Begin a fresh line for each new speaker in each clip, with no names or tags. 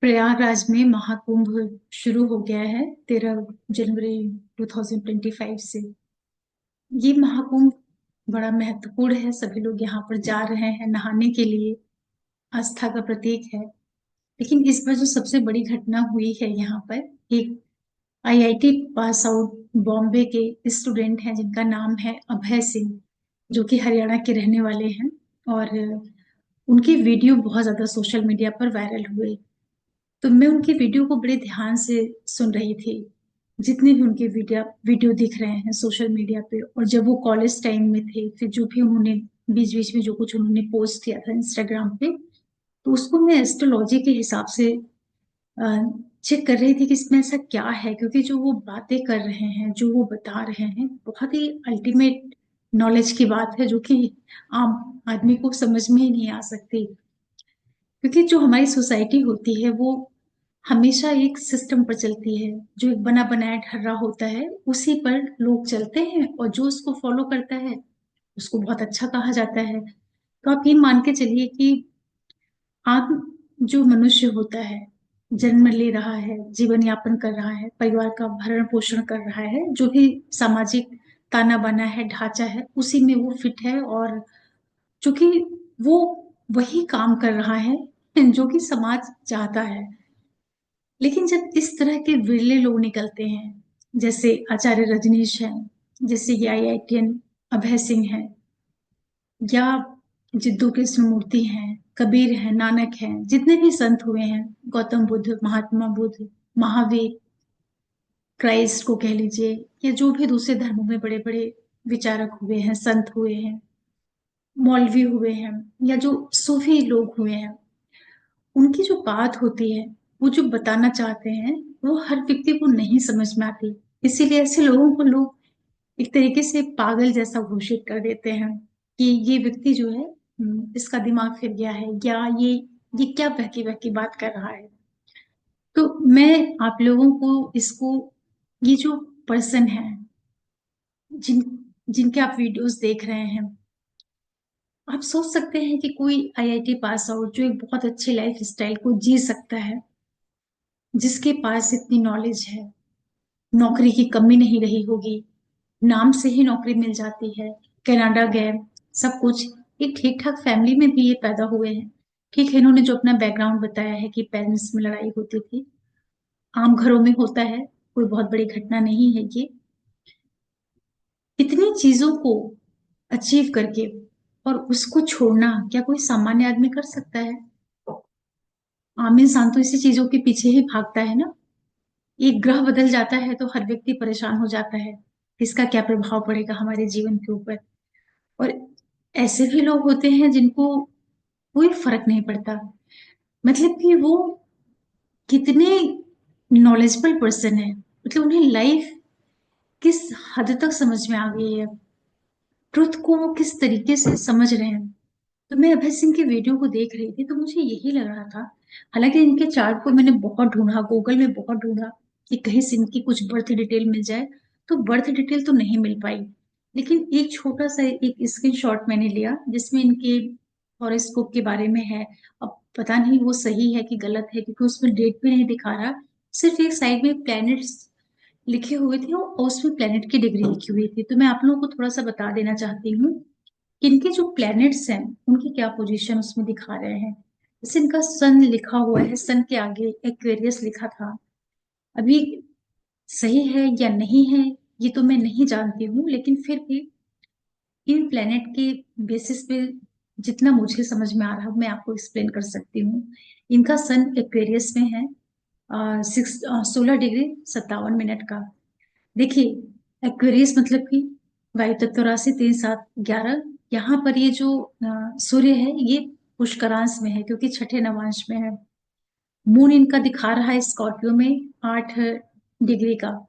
प्रयागराज में महाकुंभ शुरू हो गया है 13 जनवरी 2025 से। ये महाकुंभ बड़ा महत्वपूर्ण है। सभी लोग यहाँ पर जा रहे हैं नहाने के लिए। आस्था का प्रतीक है। लेकिन इस बार जो सबसे बड़ी घटना हुई है यहाँ पर, एक आईआईटी पास आउट बॉम्बे के स्टूडेंट हैं जिनका नाम है अभय सिंह, जो कि हरियाणा के रहने वाले हैं। और उनकी वीडियो बहुत ज्यादा सोशल मीडिया पर वायरल हुए। तो मैं उनकी वीडियो को बड़े ध्यान से सुन रही थी। जितने भी उनके वीडियो वीडियो दिख रहे हैं सोशल मीडिया पे, और जब वो कॉलेज टाइम में थे, फिर जो भी उन्होंने बीच बीच में जो कुछ उन्होंने पोस्ट किया था इंस्टाग्राम पे, तो उसको मैं एस्ट्रोलॉजी के हिसाब से चेक कर रही थी कि इसमें ऐसा क्या है। क्योंकि जो वो बातें कर रहे हैं, जो वो बता रहे हैं, बहुत ही अल्टीमेट नॉलेज की बात है, जो कि आम आदमी को समझ में ही नहीं आ सकती। क्योंकि जो हमारी सोसाइटी होती है वो हमेशा एक सिस्टम पर चलती है। जो एक बना बनाया ढर्रा होता है उसी पर लोग चलते हैं, और जो उसको फॉलो करता है उसको बहुत अच्छा कहा जाता है। तो आप ये मान के चलिए कि आप, जो मनुष्य होता है, जन्म ले रहा है, जीवन यापन कर रहा है, परिवार का भरण पोषण कर रहा है, जो भी सामाजिक ताना बाना है, ढांचा है, उसी में वो फिट है। और चूंकि वो वही काम कर रहा है जो कि समाज चाहता है। लेकिन जब इस तरह के विरले लोग निकलते हैं, जैसे आचार्य रजनीश हैं, जैसे ये आईआईटीएन अभय सिंह हैं, या जिद्दू कृष्णमूर्ति हैं, कबीर हैं, नानक हैं, जितने भी संत हुए हैं, गौतम बुद्ध, महात्मा बुद्ध, महावीर, क्राइस्ट को कह लीजिए, या जो भी दूसरे धर्मों में बड़े बड़े विचारक हुए हैं, संत हुए हैं, मौलवी हुए हैं, या जो सूफी लोग हुए हैं, उनकी जो बात होती है, वो जो बताना चाहते हैं, वो हर व्यक्ति को नहीं समझ में आती। इसीलिए ऐसे लोगों को लोग एक तरीके से पागल जैसा घोषित कर देते हैं कि ये व्यक्ति जो है, इसका दिमाग फिर गया है, या ये क्या बहकी बहकी बात कर रहा है। तो मैं आप लोगों को इसको, ये जो पर्सन है, जिन जिनके आप वीडियोस देख रहे हैं, आप सोच सकते हैं कि कोई आईआईटी पास आउट जो एक बहुत अच्छे लाइफ स्टाइल को जी सकता है, जिसके पास इतनी नॉलेज है, नौकरी की कमी नहीं रही होगी, नाम से ही नौकरी मिल जाती है, कनाडा गए, सब कुछ, एक ठीक ठाक फैमिली में भी ये पैदा हुए हैं। ठीक है, इन्होंने जो अपना बैकग्राउंड बताया है कि पेरेंट्स में लड़ाई होती थी, आम घरों में होता है, कोई बहुत बड़ी घटना नहीं है ये। इतनी चीजों को अचीव करके और उसको छोड़ना क्या कोई सामान्य आदमी कर सकता है? आम इंसान तो इसी चीजों के पीछे ही भागता है ना। एक ग्रह बदल जाता है तो हर व्यक्ति परेशान हो जाता है, इसका क्या प्रभाव पड़ेगा हमारे जीवन के ऊपर। और ऐसे भी लोग होते हैं जिनको कोई फर्क नहीं पड़ता। मतलब कि वो कितने नॉलेजेबल पर्सन है, मतलब उन्हें लाइफ किस हद तक समझ में आ गई है, ट्रुथ को वो किस तरीके से समझ रहे हैं। तो मैं अभय सिंह की वीडियो को देख रही थी तो मुझे यही लग रहा था। हालांकि इनके चार्ट को मैंने बहुत ढूंढा, गूगल में बहुत ढूंढा कि कहीं से इनकी कुछ बर्थ डिटेल मिल जाए, तो बर्थ डिटेल तो नहीं मिल पाई। लेकिन एक छोटा सा एक स्क्रीनशॉट मैंने लिया जिसमें इनके हॉरोस्कोप के बारे में है। अब पता नहीं वो सही है कि गलत है, क्योंकि उसमें डेट भी नहीं दिखा रहा, सिर्फ एक साइड में प्लैनेट्स लिखे हुए थे और उसमें प्लैनेट की डिग्री लिखी हुई थी। तो मैं आप लोगों को थोड़ा सा बता देना चाहती हूँ कि इनके जो प्लैनेट्स हैं उनकी क्या पोजीशन उसमें दिखा रहे हैं। जैसे इनका सन लिखा हुआ है, सन के आगे एक्वेरियस लिखा था। अभी सही है या नहीं है ये तो मैं नहीं जानती हूँ, लेकिन फिर भी इन प्लैनेट के बेसिस पे जितना मुझे समझ में आ रहा है मैं आपको एक्सप्लेन कर सकती हूँ। इनका सन एक्वेरियस में है, 16 डिग्री 57 मिनट का। देखिए, एक्वेरियस मतलब कि वायु तत्व राशि 3 7 11। यहाँ पर ये जो सूर्य है ये पुष्करांश में है, क्योंकि छठे नवांश में है। मून इनका दिखा रहा है स्कॉर्पियो में 8 डिग्री का,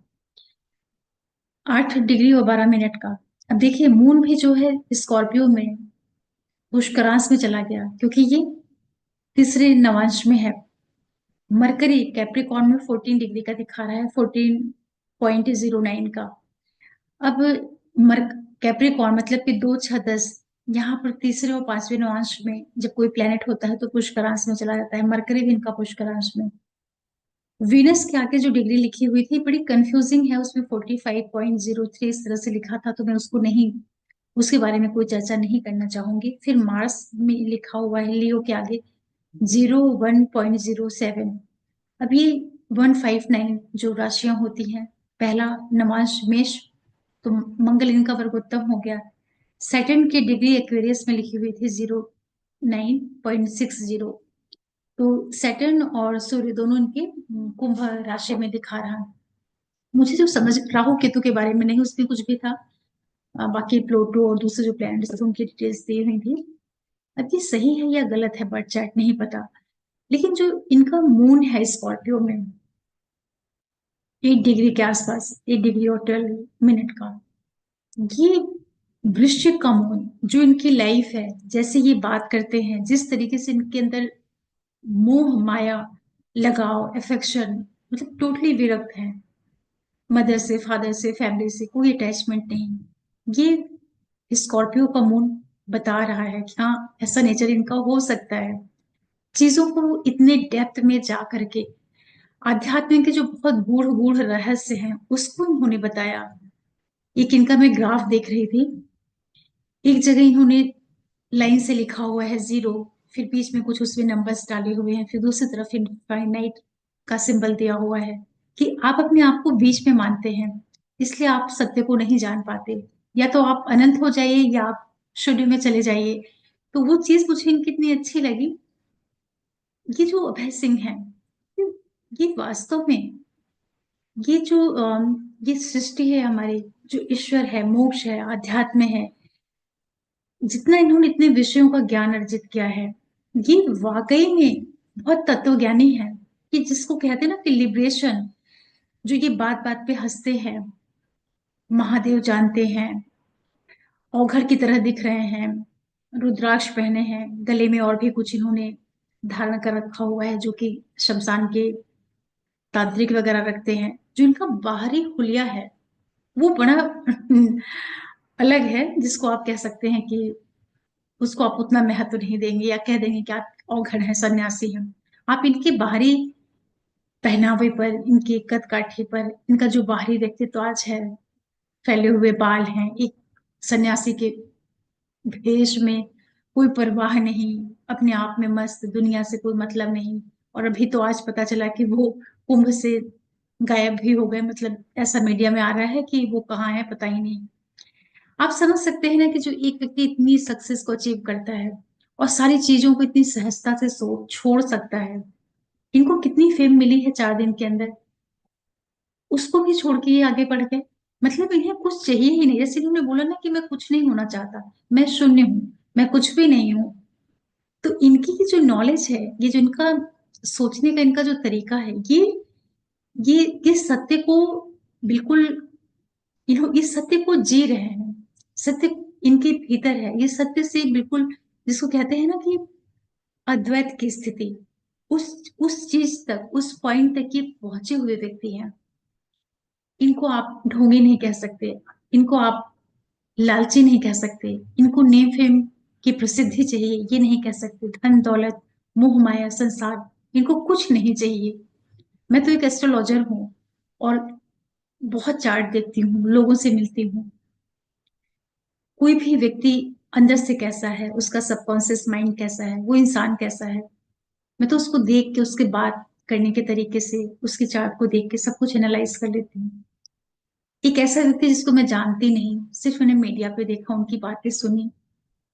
8 डिग्री और 12 मिनट का। अब देखिए, मून भी जो है स्कॉर्पियो में पुष्करांश में चला गया, क्योंकि ये तीसरे नवांश में है। मरकरी कैप्रिकॉर्न में 14 डिग्री का दिखा रहा है, 14.09 का। अब मर कैप्रिकॉर्न मतलब कि 2 6 10, यहाँ पर तीसरे और पांचवें नवांश में जब कोई प्लेनेट होता है तो पुष्करांश में चला जाता है। मरकरी भी इनका पुष्करांश में। वीनस के आगे जो डिग्री लिखी हुई थी बड़ी कंफ्यूजिंग है, उसमें 45.03 इस तरह से लिखा था, तो मैं उसको नहीं, उसके बारे में कोई चर्चा नहीं करना चाहूंगी। फिर मार्स में लिखा हुआ है लियो के आगे 01.07। अब ये 159 जो राशियां होती हैं, पहला नमाज मेष, तो मंगल इनका वर्गोत्तम हो गया। सेकंड की डिग्री एक्वेरियस में लिखी हुई थी 09.60। तो सैटर्न और सूर्य दोनों इनके कुंभ राशि में दिखा रहा। मुझे जो समझ, राहु केतु के बारे में नहीं, उसमें कुछ भी था। बाकी प्लूटो और दूसरे जो प्लैनेट्स थे उनकी डिटेल्स दी हुई थी। अब ये सही है या गलत है बर्थ चार्ट नहीं पता, लेकिन जो इनका मून है स्कॉर्पियो में 8 डिग्री के आसपास, 8 डिग्री और 12 मिनट का, ये वृश्चिक का मून जो इनकी लाइफ है, जैसे ये बात करते हैं, जिस तरीके से इनके अंदर मोह माया, लगाव, अफेक्शन, मतलब टोटली विरक्त है मदर से, फादर से, फैमिली से कोई अटैचमेंट नहीं। ये स्कॉर्पियो का मून बता रहा है कि हाँ, ऐसा नेचर इनका हो सकता है। चीजों को इतने डेप्थ में जा करके, आध्यात्म के जो बहुत गूढ़ गूढ़ रहस्य हैं उसको इन्होंने बताया। एक इनका मैं ग्राफ देख रही थी, एक जगह इन्होंने लाइन से लिखा हुआ है 0, फिर बीच में कुछ उसमें नंबर्स डाले हुए हैं, फिर दूसरी तरफ इनफाइनाइट का सिंबल दिया हुआ है कि आप अपने आप को बीच में मानते हैं, इसलिए आप सत्य को नहीं जान पाते। या तो आप अनंत हो जाइए या आप शून्य में चले जाइए। तो वो चीज मुझे इनकी इतनी अच्छी लगी। ये जो अभय सिंह है, ये वास्तव में, ये जो ये सृष्टि है हमारी, जो ईश्वर है, मोक्ष है, आध्यात्म है, जितना इन्होंने इतने विषयों का ज्ञान अर्जित किया है, ये वाकई में बहुत तत्वज्ञानी है। कि जिसको कहते हैं ना कि लिबरेशन, जो ये बात बात पे हंसते हैं, महादेव जानते हैं, औघड़ की तरह दिख रहे हैं, रुद्राक्ष पहने हैं, गले में और भी कुछ इन्होंने धारण कर रखा हुआ है जो कि शमशान के तांत्रिक वगैरह रखते हैं। जो इनका बाहरी हुलिया है वो बड़ा अलग है, जिसको आप कह सकते हैं कि उसको आप उतना महत्व नहीं देंगे या कह देंगे कि आप औघड़ हैं, सन्यासी हैं। आप इनके बाहरी पहनावे पर, इनके कद काठी पर, इनका जो बाहरी व्यक्तित्व आज है, फैले हुए बाल हैं, एक सन्यासी के भेष में, कोई परवाह नहीं, अपने आप में मस्त, दुनिया से कोई मतलब नहीं। और अभी तो आज पता चला कि वो कुंभ से गायब भी हो गए, मतलब ऐसा मीडिया में आ रहा है कि वो कहाँ है पता ही नहीं। आप समझ सकते हैं ना कि जो एक व्यक्ति इतनी सक्सेस को अचीव करता है और सारी चीजों को इतनी सहजता से छोड़ सकता है, इनको कितनी फेम मिली है 4 दिन के अंदर, उसको भी छोड़ के ये आगे बढ़ गए। मतलब इन्हें कुछ चाहिए ही नहीं, जैसे इन्होंने बोला ना कि मैं कुछ नहीं होना चाहता, मैं शून्य हूँ, मैं कुछ भी नहीं हूँ। तो इनकी ये जो नॉलेज है, ये जो इनका सोचने का इनका जो तरीका है, ये सत्य को बिल्कुल, इस सत्य को जी रहे हैं। सत्य इनके भीतर है, ये सत्य से बिल्कुल, जिसको कहते हैं ना कि अद्वैत की स्थिति, उस चीज तक, उस पॉइंट तक ये पहुंचे हुए व्यक्ति हैं। इनको आप ढोंगी नहीं कह सकते, इनको आप लालची नहीं कह सकते, इनको नेम फेम की प्रसिद्धि चाहिए ये नहीं कह सकते, धन दौलत, मोह माया, संसार, इनको कुछ नहीं चाहिए। मैं तो एक एस्ट्रोलॉजर हूँ और बहुत चार्ट देखती हूँ, लोगों से मिलती हूँ। कोई भी व्यक्ति अंदर से कैसा है, उसका सबकॉन्शियस माइंड कैसा है, वो इंसान कैसा है, मैं तो उसको देख के, उसके बात करने के तरीके से, उसके चार्ट को देख के सब कुछ एनालाइज कर लेती हूँ। एक ऐसा व्यक्ति जिसको मैं जानती नहीं, सिर्फ मैंने मीडिया पे देखा, उनकी बातें सुनी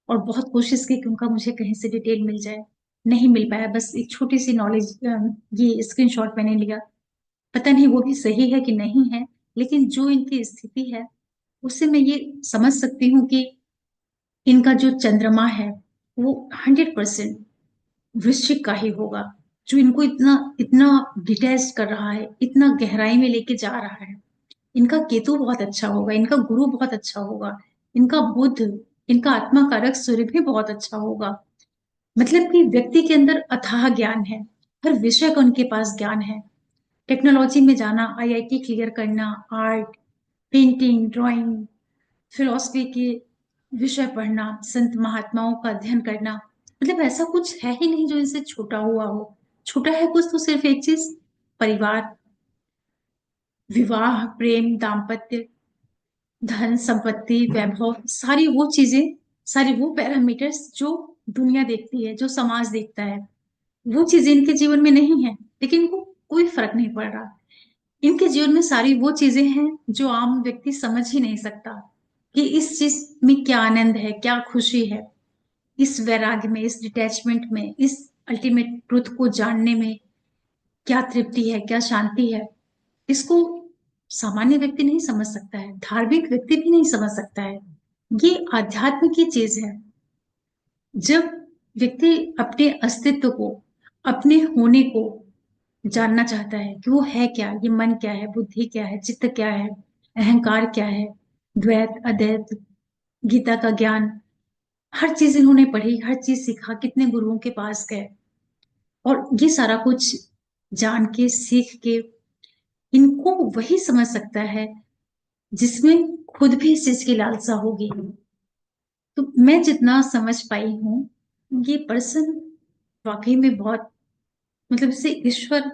और बहुत कोशिश की कि उनका मुझे कहीं से डिटेल मिल जाए, नहीं मिल पाया। बस एक छोटी सी नॉलेज, ये स्क्रीनशॉट मैंने लिया। पता नहीं वो भी सही है कि नहीं है, लेकिन जो इनकी स्थिति है उससे मैं ये समझ सकती हूँ कि इनका जो चंद्रमा है वो 100% वृश्चिक का ही होगा, जो इनको इतना इतना डिटेच कर रहा है, इतना गहराई में लेके जा रहा है। इनका केतु बहुत अच्छा होगा, इनका गुरु बहुत अच्छा होगा, इनका बुध, इनका आत्मा कारक सूर्य भी बहुत अच्छा होगा। मतलब कि व्यक्ति के अंदर अथाह ज्ञान है, हर विषय का उनके पास ज्ञान है। टेक्नोलॉजी में जाना, आईआईटी क्लियर करना, आर्ट, पेंटिंग, ड्राइंग, फिलॉसफी के विषय पढ़ना, संत महात्माओं का अध्ययन करना, मतलब ऐसा कुछ है ही नहीं जो इनसे छूटा हुआ हो। छूटा है कुछ तो सिर्फ एक चीज, परिवार, विवाह, प्रेम, दाम्पत्य, धन, संपत्ति, वैभव, सारी वो चीजें, सारी वो पैरामीटर्स जो दुनिया देखती है, जो समाज देखता है, वो चीजें इनके जीवन में नहीं है, लेकिन इनको कोई फर्क नहीं पड़ रहा। इनके जीवन में सारी वो चीजें हैं जो आम व्यक्ति समझ ही नहीं सकता कि इस चीज में क्या आनंद है, क्या खुशी है, इस वैराग्य में, इस डिटैचमेंट में, इस अल्टीमेट ट्रुथ को जानने में क्या तृप्ति है, क्या शांति है। इसको सामान्य व्यक्ति नहीं समझ सकता है, धार्मिक व्यक्ति भी नहीं समझ सकता है। ये आध्यात्म की चीज है। जब व्यक्ति अपने अस्तित्व को, अपने होने को जानना चाहता है कि वो है क्या, ये मन क्या है, बुद्धि क्या है, चित्त क्या है, अहंकार क्या है, द्वैत, अद्वैत, गीता का ज्ञान, हर चीज इन्होंने पढ़ी, हर चीज सीखा, कितने गुरुओं के पास गए, और ये सारा कुछ जान के, सीख के, इनको वही समझ सकता है जिसमें खुद भी इस चीज की लालसा होगी। तो मैं जितना समझ पाई हूँ, ये पर्सन वाकई में बहुत, मतलब से ईश्वर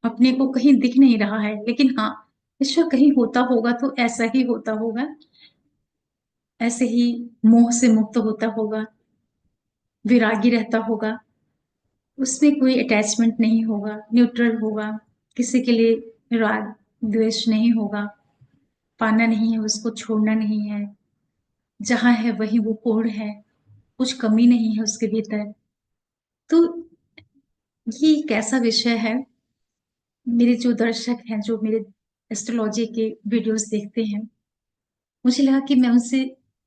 अपने को कहीं दिख नहीं रहा है, लेकिन हाँ, ईश्वर कहीं होता होगा तो ऐसा ही होता होगा, ऐसे ही मोह से मुक्त होता होगा, विरागी रहता होगा, उसमें कोई अटैचमेंट नहीं होगा, न्यूट्रल होगा, किसी के लिए राग द्वेष नहीं होगा, पाना नहीं है उसको, छोड़ना नहीं है, जहां है वहीं वो पूर्ण है, कुछ कमी नहीं है उसके भीतर। तो ये एक ऐसा विषय है, मेरे जो दर्शक हैं, जो मेरे एस्ट्रोलॉजी के वीडियोस देखते हैं, मुझे लगा कि मैं उनसे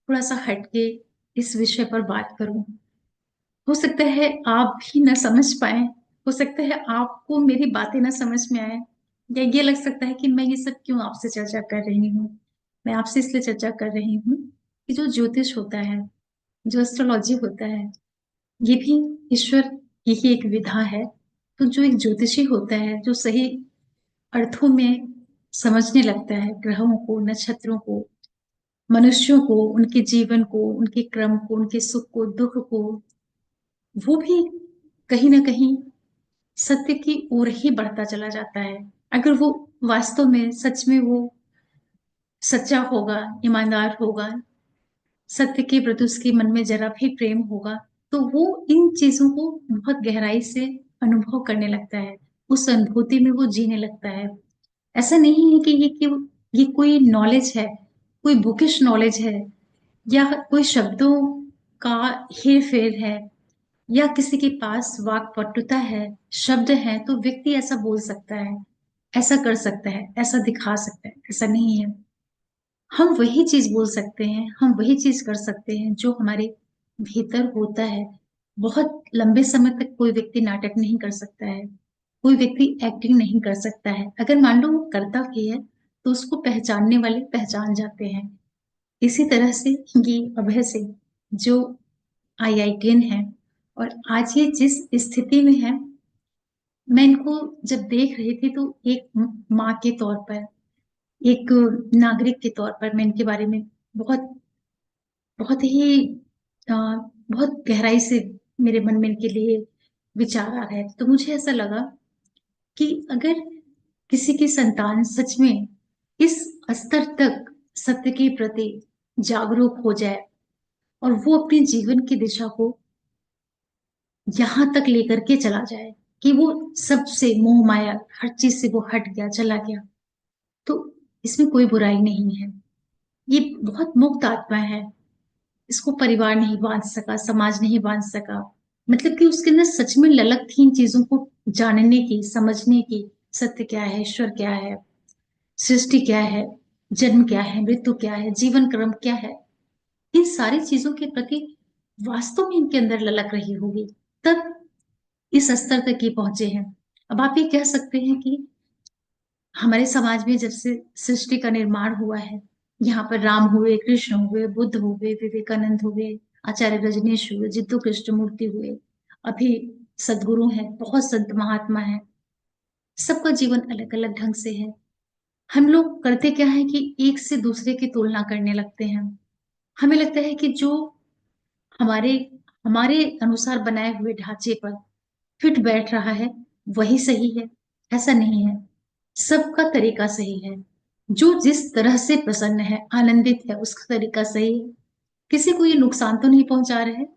थोड़ा सा हटके इस विषय पर बात करूं। हो सकता है आप भी न समझ पाए, हो सकता है आपको मेरी बातें न समझ में आए, या ये लग सकता है कि मैं ये सब क्यों आपसे चर्चा कर रही हूँ। मैं आपसे इसलिए चर्चा कर रही हूँ कि जो ज्योतिष होता है, जो एस्ट्रोलॉजी होता है, ये भी ईश्वर की ही एक विधा है। तो जो एक ज्योतिषी होता है, जो सही अर्थों में समझने लगता है ग्रहों को, नक्षत्रों को, मनुष्यों को, उनके जीवन को, उनके क्रम को, उनके सुख को, दुख को, वो भी कहीं ना कहीं सत्य की ओर ही बढ़ता चला जाता है। अगर वो वास्तव में, सच में वो सच्चा होगा, ईमानदार होगा, सत्य के प्रति उसके मन में जरा भी प्रेम होगा, तो वो इन चीजों को बहुत गहराई से अनुभव करने लगता है, उस अनुभूति में वो जीने लगता है। ऐसा नहीं है कि ये कोई नॉलेज है, कोई बुकिश नॉलेज है, या कोई शब्दों का हेर फेर है, या किसी के पास वाक पटुता है, शब्द है तो व्यक्ति ऐसा बोल सकता है, ऐसा कर सकता है, ऐसा दिखा सकता है। ऐसा नहीं है। हम वही चीज बोल सकते हैं, हम वही चीज कर सकते हैं जो हमारे भीतर होता है। बहुत लंबे समय तक कोई व्यक्ति नाटक नहीं कर सकता है, कोई व्यक्ति एक्टिंग नहीं कर सकता है। अगर मान लो वो करता भी है तो उसको पहचानने वाले पहचान जाते हैं। इसी तरह से ये अभय सिंह, जो IITian है, और आज ये जिस स्थिति में है, मैं इनको जब देख रही थी तो एक माँ के तौर पर, एक नागरिक के तौर पर, मैं इनके बारे में बहुत बहुत ही बहुत गहराई से मेरे मन में इनके लिए विचार आ रहे थे। तो मुझे ऐसा लगा कि अगर किसी की संतान सच में इस स्तर तक सत्य के प्रति जागरूक हो जाए, और वो अपने जीवन की दिशा को यहां तक लेकर के चला जाए कि वो सबसे मोह माया, हर चीज से वो हट गया, चला गया, तो इसमें कोई बुराई नहीं है। ये बहुत मुक्त आत्मा है। इसको परिवार नहीं बांध सका, समाज नहीं बांध सका। मतलब कि उसके अंदर सच में ललक थी इन चीजों को जानने की, समझने की। सत्य क्या है, ईश्वर क्या है, सृष्टि क्या है, जन्म क्या है, मृत्यु क्या है, जीवन क्रम क्या है, इन सारी चीजों के प्रति वास्तव में इनके अंदर ललक रही होगी, तब इस स्तर तक ये पहुंचे हैं। अब आप ये कह सकते हैं कि हमारे समाज में जब से सृष्टि का निर्माण हुआ है, यहाँ पर राम हुए, कृष्ण हुए, बुद्ध हुए, विवेकानंद हुए, आचार्य रजनीश हुए, जिद्दू कृष्णमूर्ति हुए, अभी सदगुरु हैं, बहुत संत महात्मा हैं, सबका जीवन अलग अलग ढंग से है। हम लोग करते क्या है कि एक से दूसरे की तुलना करने लगते हैं। हमें लगता है कि जो हमारे हमारे अनुसार बनाए हुए ढांचे पर फिट बैठ रहा है, वही सही है। ऐसा नहीं है, सबका तरीका सही है। जो जिस तरह से प्रसन्न है, आनंदित है, उसका तरीका सही है। किसी को ये नुकसान तो नहीं पहुंचा रहे हैं,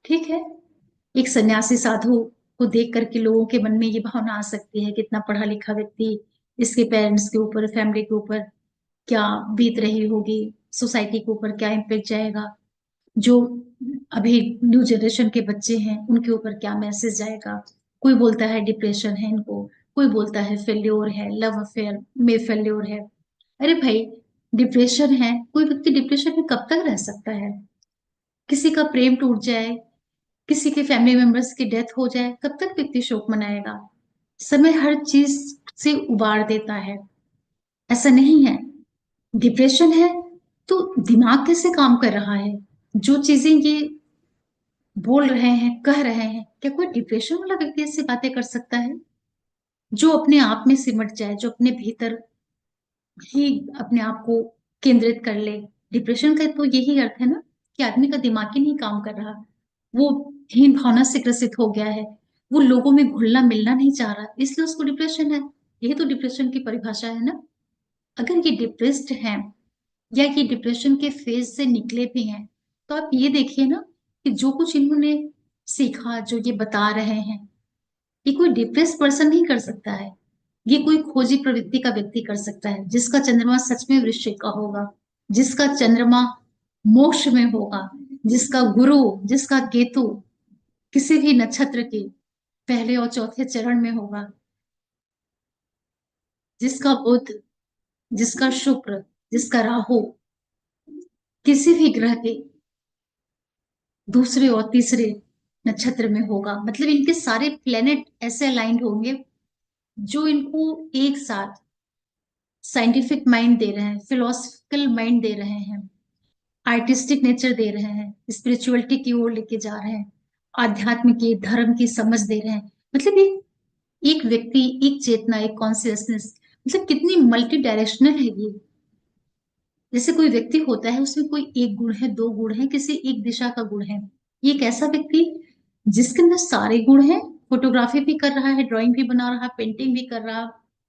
ठीक है। एक सन्यासी साधु को देख करके लोगों के मन में ये भावना आ सकती है कि इतना पढ़ा लिखा व्यक्ति, इसके पेरेंट्स के ऊपर, फैमिली के ऊपर क्या बीत रही होगी, सोसाइटी के ऊपर क्या इम्पेक्ट जाएगा, जो अभी न्यू जनरेशन के बच्चे हैं उनके ऊपर क्या मैसेज जाएगा। कोई बोलता है डिप्रेशन है इनको, कोई बोलता है फेल्योर है, लव अफेयर में फेल्योर है। अरे भाई, डिप्रेशन है, कोई व्यक्ति डिप्रेशन में कब तक रह सकता है? किसी का प्रेम टूट जाए, किसी के फैमिली मेंबर्स की डेथ हो जाए, कब तक व्यक्ति शोक मनाएगा? समय हर चीज से उबार देता है, ऐसा नहीं है। डिप्रेशन है तो दिमाग कैसे काम कर रहा है? जो चीजें ये बोल रहे हैं, कह रहे हैं, क्या कोई डिप्रेशन वाला व्यक्ति ऐसी बातें कर सकता है? जो अपने आप में सिमट जाए, जो अपने भीतर ही अपने आप को केंद्रित कर ले। डिप्रेशन का तो यही अर्थ है ना, कि आदमी का दिमाग ही नहीं काम कर रहा, वो हीन भावना से ग्रसित हो गया है, वो लोगों में घुलना मिलना नहीं चाह रहा, इसलिए उसको डिप्रेशन है। यही तो डिप्रेशन की परिभाषा है ना। अगर ये डिप्रेस्ड हैं या ये डिप्रेशन के फेज से निकले भी हैं, तो आप ये देखिए ना कि जो कुछ इन्होंने सीखा, जो ये बता रहे हैं, ये कोई डिप्रेस पर्सन नहीं कर सकता है। ये कोई खोजी प्रवृत्ति का व्यक्ति कर सकता है, जिसका चंद्रमा सच में वृश्चिक का होगा, जिसका चंद्रमा मोक्ष में होगा, जिसका गुरु, जिसका केतु किसी भी नक्षत्र के पहले और चौथे चरण में होगा, जिसका बुध, जिसका शुक्र, जिसका राहु किसी भी ग्रह के दूसरे और तीसरे नक्षत्र में होगा। मतलब इनके सारे प्लेनेट ऐसे अलाइंड होंगे जो इनको एक साथ साइंटिफिक माइंड दे रहे हैं, फिलोसफिकल माइंड दे रहे हैं, आर्टिस्टिक नेचर दे रहे हैं, स्पिरिचुअलिटी की ओर लेके जा रहे हैं, आध्यात्म की, धर्म की समझ दे रहे हैं। मतलब एक व्यक्ति, एक चेतना, एक कॉन्सियसनेस, मतलब कितनी मल्टी डायरेक्शनल है ये। जैसे कोई व्यक्ति होता है, उसमें कोई एक गुण है, दो गुण है, किसी एक दिशा का गुण है। ये एक ऐसा व्यक्ति जिसके अंदर सारे गुण हैं, फोटोग्राफी भी कर रहा है, ड्राइंग भी बना रहा, पेंटिंग भी कर रहा,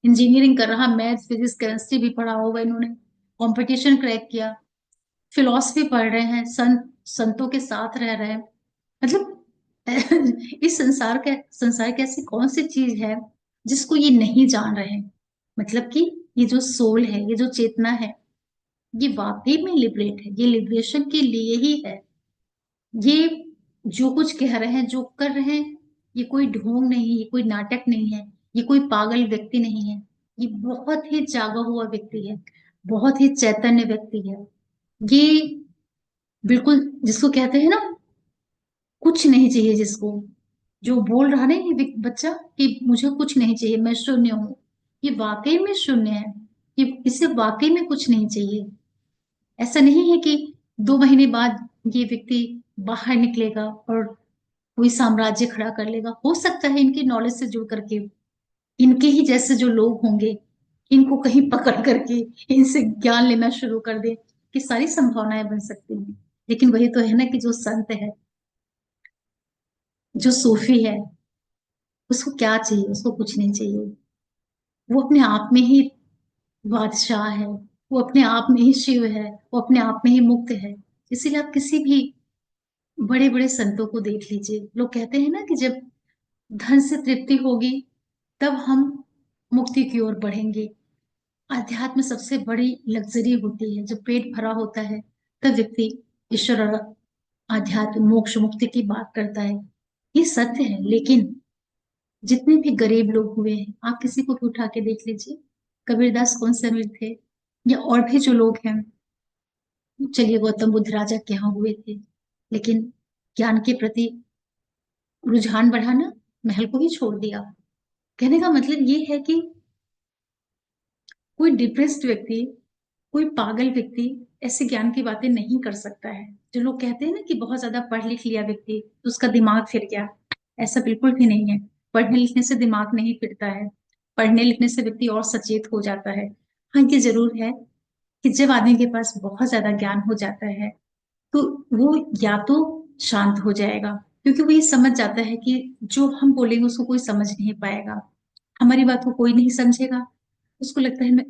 इंजीनियरिंग कर रहा, मैथ फिजिक्स केमिस्ट्री भी पढ़ा होगा इन्होंने, कंपटीशन क्रैक किया, फिलॉसफी पढ़ रहे हैं, संतों के साथ रह रहे हैं। मतलब इस संसार की ऐसी कौन सी चीज है जिसको ये नहीं जान रहे हैं? मतलब कि ये जो सोल है, ये जो चेतना है, ये वाकई में लिबरेट है, ये लिबरेशन के लिए ही है। ये जो कुछ कह रहे हैं, जो कर रहे हैं, ये कोई ढोंग नहीं, ये कोई नाटक नहीं है, ये कोई पागल व्यक्ति नहीं है। ये बहुत ही जागा हुआ व्यक्ति है, बहुत ही चैतन्य व्यक्ति है। ये बिल्कुल जिसको कहते हैं ना, कुछ नहीं चाहिए जिसको, जो बोल रहा ना ये बच्चा कि मुझे कुछ नहीं चाहिए, मैं शून्य हूँ, ये वाकई में शून्य है। ये इसे वाकई में कुछ नहीं चाहिए। ऐसा नहीं है कि 2 महीने बाद ये व्यक्ति बाहर निकलेगा और कोई साम्राज्य खड़ा कर लेगा। हो सकता है इनकी नॉलेज से जुड़ करके इनके ही जैसे जो लोग होंगे, इनको कहीं पकड़ करके इनसे ज्ञान लेना शुरू कर दे, कि सारी संभावनाएं बन सकती हैं। लेकिन वही तो है ना कि जो संत है, जो सूफी है, उसको क्या चाहिए? उसको कुछ नहीं चाहिए। वो अपने आप में ही बादशाह है, वो अपने आप में ही शिव है, वो अपने आप में ही मुक्त है। इसीलिए आप किसी भी बड़े बड़े संतों को देख लीजिए, लोग कहते हैं ना कि जब धन से तृप्ति होगी तब हम मुक्ति की ओर बढ़ेंगे। अध्यात्म सबसे बड़ी लग्जरी होती है, जब पेट भरा होता है तब व्यक्ति ईश्वर और आध्यात्म, मोक्ष, मुक्ति की बात करता है। ये सत्य है। लेकिन जितने भी गरीब लोग हुए हैं, आप किसी को भी उठा के देख लीजिए, कबीरदास कौन से अमीर थे, या और भी जो लोग हैं, चलिए गौतम बुद्ध राजा के यहाँ हुए थे, लेकिन ज्ञान के प्रति रुझान बढ़ाना, महल को ही छोड़ दिया। कहने का मतलब ये है कि कोई डिप्रेस्ड व्यक्ति, कोई पागल व्यक्ति ऐसे ज्ञान की बातें नहीं कर सकता है। जो लोग कहते हैं ना कि बहुत ज्यादा पढ़ लिख लिया व्यक्ति तो उसका दिमाग फिर गया, ऐसा बिल्कुल भी नहीं है। पढ़ने लिखने से दिमाग नहीं फिरता है, पढ़ने लिखने से व्यक्ति और सचेत हो जाता है। हाँ, ये जरूर है कि जब आदमी के पास बहुत ज्यादा ज्ञान हो जाता है तो वो या तो शांत हो जाएगा, क्योंकि वो ये समझ जाता है कि जो हम बोलेंगे उसको कोई समझ नहीं पाएगा। हमारी बात को कोई नहीं समझेगा, उसको लगता है मैं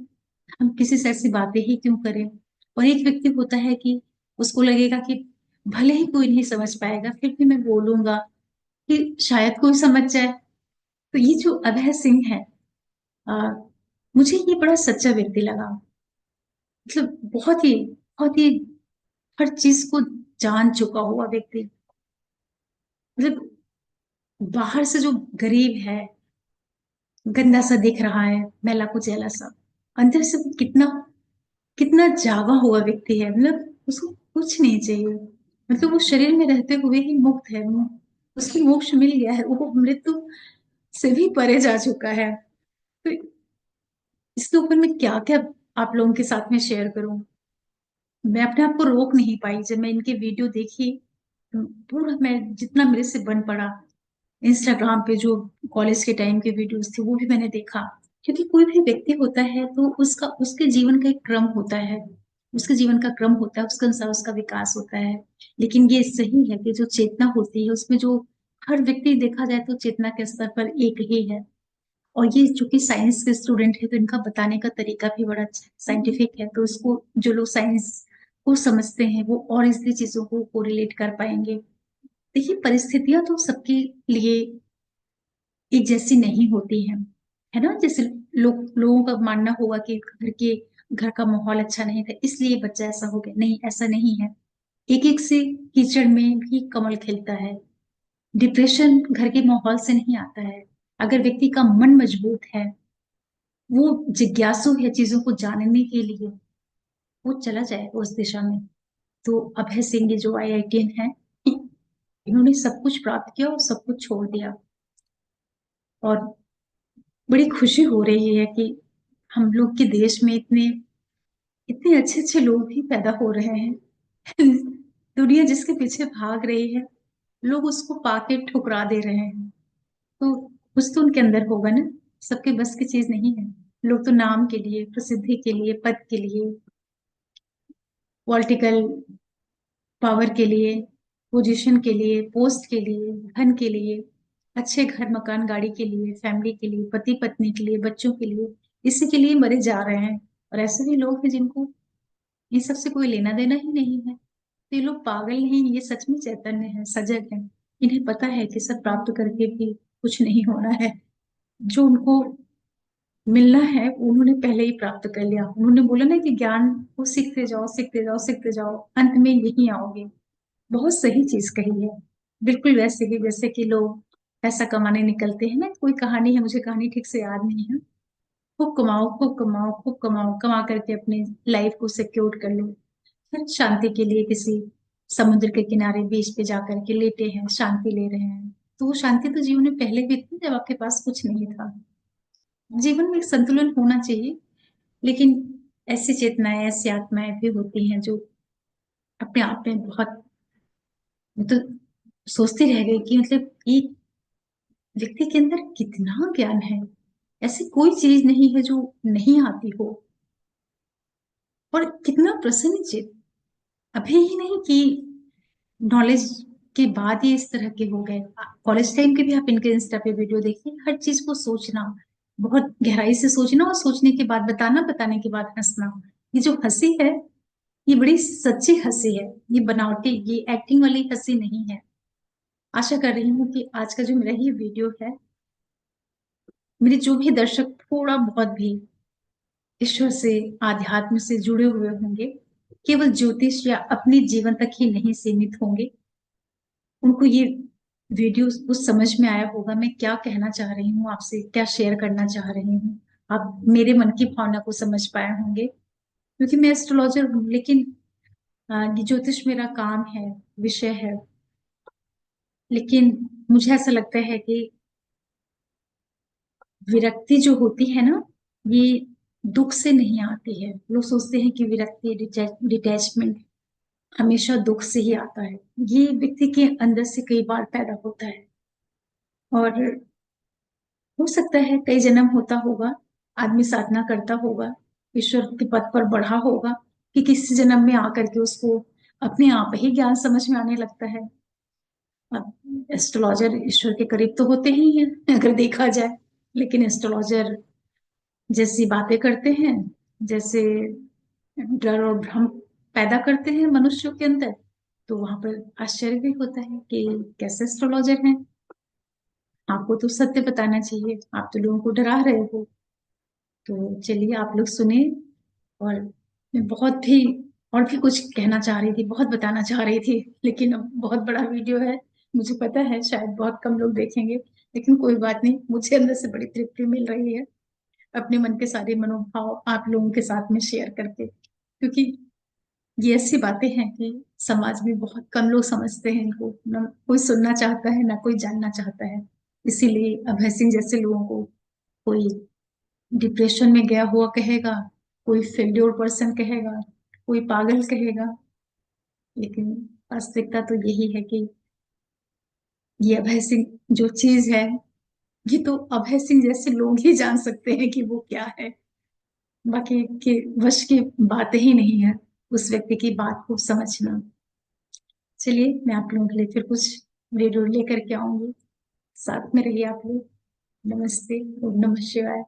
हम किसी से ऐसी बातें ही क्यों करें। और एक व्यक्ति होता है कि उसको लगेगा कि भले ही कोई नहीं समझ पाएगा फिर भी मैं बोलूंगा कि शायद कोई समझ जाए। तो ये जो अभय सिंह है, आ, मुझे ये बड़ा सच्चा व्यक्ति लगा। मतलब बहुत ही हर चीज को जान चुका हुआ व्यक्ति। मतलब बाहर से जो गरीब है, गंदा सा दिख रहा है, मैला कुचैला सा, अंदर से वो कितना कितना जागा हुआ व्यक्ति है। मतलब उसको कुछ नहीं चाहिए। मतलब वो शरीर में रहते हुए ही मुक्त है, वो उसकी मोक्ष मिल गया है, वो मृत्यु से भी परे जा चुका है। तो इसके ऊपर मैं क्या क्या आप लोगों के साथ में शेयर करूं। मैं अपने आप को रोक नहीं पाई जब मैं इनकी वीडियो देखी। तो पूरा मैं जितना मेरे से बन पड़ा, इंस्टाग्राम पे जो कॉलेज के टाइम के वीडियोस थे वो भी मैंने देखा। क्योंकि कोई भी व्यक्ति होता है तो उसका उसके जीवन का एक क्रम होता है, उसके जीवन का क्रम होता है, उसके अनुसार उसका विकास होता है। लेकिन ये सही है कि जो चेतना होती है उसमें जो हर व्यक्ति देखा जाए तो चेतना के स्तर पर एक ही है। और ये चूंकि साइंस के स्टूडेंट है तो इनका बताने का तरीका भी बड़ा अच्छा साइंटिफिक है, तो इसको जो लोग साइंस को समझते हैं वो और इसलिए चीजों को कोरिलेट कर पाएंगे। देखिए परिस्थितियां तो सबके लिए एक जैसी नहीं होती है ना। जैसे लोगों का मानना होगा कि घर का माहौल अच्छा नहीं था इसलिए बच्चा ऐसा हो गया, नहीं ऐसा नहीं है। एक एक से कीचड़ में भी कमल खिलता है। डिप्रेशन घर के माहौल से नहीं आता है। अगर व्यक्ति का मन मजबूत है, वो जिज्ञासु है चीजों को जानने के लिए, वो चला जाएगा उस दिशा में। तो अभय सिंह ये जो IITian है, इन्होंने सब कुछ प्राप्त किया और सब कुछ छोड़ दिया। और बड़ी खुशी हो रही है कि हम लोग के देश में इतने इतने अच्छे अच्छे लोग भी पैदा हो रहे हैं। दुनिया जिसके पीछे भाग रही है, लोग उसको पाके ठुकरा दे रहे हैं। तो कुछ तो उनके अंदर होगा ना। सबके बस की चीज नहीं है। लोग तो नाम के लिए, प्रसिद्धि के लिए, पद के लिए, पॉलिटिकल पावर के लिए, पोजीशन के लिए, पोस्ट के लिए, धन के लिए, अच्छे घर मकान गाड़ी के लिए, फैमिली के लिए, पति पत्नी के लिए, बच्चों के लिए, इसी के लिए मरे जा रहे हैं। और ऐसे भी लोग हैं जिनको इन सब से कोई लेना देना ही नहीं है। तो ये लोग पागल नहीं, ये सच में चैतन्य है, सजग है। इन्हें पता है कि सब प्राप्त करके भी कुछ नहीं होना है। जो उनको मिलना है उन्होंने पहले ही प्राप्त कर लिया। उन्होंने बोला ना कि ज्ञान को सीखते जाओ, सीखते जाओ, सीखते जाओ, अंत में यही आओगे। बहुत सही चीज कही है। बिल्कुल वैसे ही जैसे कि लोग पैसा कमाने निकलते हैं ना, कोई कहानी है, मुझे कहानी ठीक से याद नहीं है। खूब कमाओ, खूब कमाओ, खूब कमाओ, कमा करके अपनी लाइफ को सिक्योर कर लो। फिर शांति के लिए किसी समुद्र के किनारे बीच पे जाकर के लेटे हैं, शांति ले रहे हैं। तो वो शांति तो जीवन में पहले भी थी जब आपके पास कुछ नहीं था। जीवन में एक संतुलन होना चाहिए। लेकिन ऐसी चेतनाएं, ऐसी आत्माएं भी होती हैं जो अपने आप में बहुत, मैं तो सोचती रह गई कि मतलब एक व्यक्ति के अंदर कितना ज्ञान है। ऐसी कोई चीज नहीं है जो नहीं आती हो। और कितना प्रसन्न चित, अभी ही नहीं कि नॉलेज के बाद ये इस तरह के हो गए। कॉलेज टाइम के भी आप इनके इंस्टा पे वीडियो देखिए, हर चीज को सोचना, बहुत गहराई से सोचना, और सोचने के बाद बताना, बताने के बाद हंसना। ये जो हंसी है, ये बड़ी सच्ची हंसी है। ये बनावटी, ये एक्टिंग वाली हंसी नहीं है। आशा कर रही हूँ कि आज का जो मेरा ये वीडियो है, मेरे जो भी दर्शक थोड़ा बहुत भी ईश्वर से, आध्यात्म से जुड़े हुए होंगे, केवल ज्योतिष या अपने जीवन तक ही नहीं सीमित होंगे, उनको ये वीडियो उस समझ में आया होगा मैं क्या कहना चाह रही हूँ, आपसे क्या शेयर करना चाह रही हूँ। आप मेरे मन की भावना को समझ पाए होंगे। क्योंकि मैं एस्ट्रोलॉजर हूँ, लेकिन ये ज्योतिष मेरा काम है, विषय है। लेकिन मुझे ऐसा लगता है कि विरक्ति जो होती है ना, ये दुख से नहीं आती है। लोग सोचते हैं कि विरक्ति, डिटैचमेंट हमेशा दुख से ही आता है। ये व्यक्ति के अंदर से कई बार पैदा होता है। और हो सकता है कई जन्म होता होगा, आदमी साधना करता होगा, ईश्वर के पद पर बढ़ा होगा, कि किसी जन्म में आकर के उसको अपने आप ही ज्ञान समझ में आने लगता है। अब एस्ट्रोलॉजर ईश्वर के करीब तो होते ही हैं, अगर देखा जाए। लेकिन एस्ट्रोलॉजर जैसी बातें करते हैं, जैसे डर और भ्रम पैदा करते हैं मनुष्यों के अंदर, तो वहां पर आश्चर्य भी होता है कि कैसे एस्ट्रोलॉजर हैं। आपको तो सत्य बताना चाहिए, आप तो लोगों को डरा रहे हो। तो चलिए आप लोग सुने। और मैं बहुत ही और भी कुछ कहना चाह रही थी, बहुत बताना चाह रही थी, लेकिन अब बहुत बड़ा वीडियो है, मुझे पता है शायद बहुत कम लोग देखेंगे, लेकिन कोई बात नहीं, मुझे अंदर से बड़ी तृप्ति मिल रही है अपने मन के सारे मनोभाव आप लोगों के साथ में शेयर करके, क्योंकि ये ऐसी बातें हैं कि समाज में बहुत कम लोग समझते हैं इनको, ना कोई सुनना चाहता है ना कोई जानना चाहता है। इसीलिए अभय सिंह जैसे लोगों को कोई डिप्रेशन में गया हुआ कहेगा, कोई फेल्योर पर्सन कहेगा, कोई पागल कहेगा, लेकिन वास्तविकता तो यही है कि ये अभय सिंह जो चीज है, ये तो अभय सिंह जैसे लोग ही जान सकते हैं कि वो क्या है। बाकी के वश की बातें ही नहीं है उस व्यक्ति की बात को समझना। चलिए मैं आप लोगों के लिए फिर कुछ वीडियो लेकर के आऊंगी, साथ में रहिए आप लोग। नमस्ते, ओम नमः शिवाय।